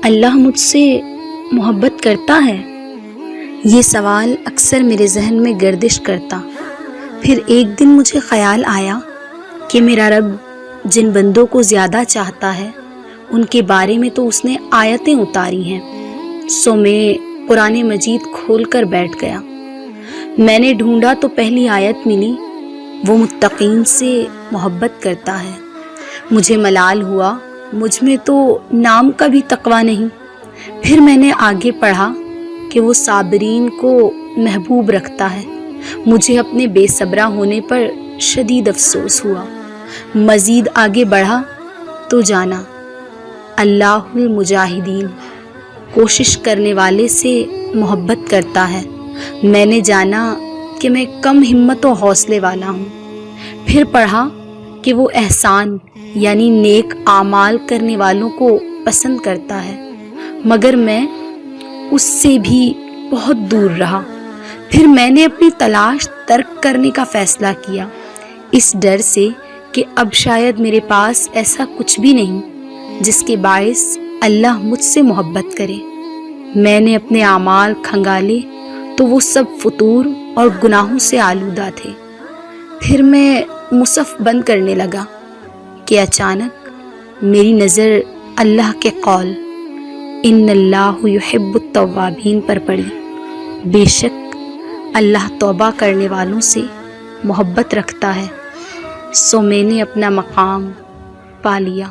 اللہ مجھ سے محبت کرتا ہے؟ یہ سوال اکثر میرے ذہن میں گردش کرتا۔ پھر ایک دن مجھے خیال آیا کہ میرا رب جن بندوں کو زیادہ چاہتا ہے ان کے بارے میں تو اس نے آیتیں اتاری ہیں۔ سو میں قرآن مجید کھول کر بیٹھ گیا۔ میں نے ڈھونڈا تو پہلی آیت ملی، وہ متقین سے محبت کرتا ہے۔ مجھے ملال ہوا، مجھ میں تو نام کا بھی تقویٰ نہیں۔ پھر میں نے آگے پڑھا کہ وہ صابرین کو محبوب رکھتا ہے۔ مجھے اپنے بے صبرا ہونے پر شدید افسوس ہوا۔ مزید آگے بڑھا تو جانا اللہ المجاہدین، کوشش کرنے والے سے محبت کرتا ہے۔ میں نے جانا کہ میں کم ہمت و حوصلے والا ہوں۔ پھر پڑھا کہ وہ احسان یعنی نیک اعمال کرنے والوں کو پسند کرتا ہے، مگر میں اس سے بھی بہت دور رہا۔ پھر میں نے اپنی تلاش ترک کرنے کا فیصلہ کیا، اس ڈر سے کہ اب شاید میرے پاس ایسا کچھ بھی نہیں جس کے باعث اللہ مجھ سے محبت کرے۔ میں نے اپنے اعمال کھنگالے تو وہ سب فطور اور گناہوں سے آلودہ تھے۔ پھر میں مصحف بند کرنے لگا کہ اچانک میری نظر اللہ کے قول ان اللہ یحب التوابین پر پڑی۔ بے شک اللہ توبہ کرنے والوں سے محبت رکھتا ہے۔ سو میں نے اپنا مقام پا لیا۔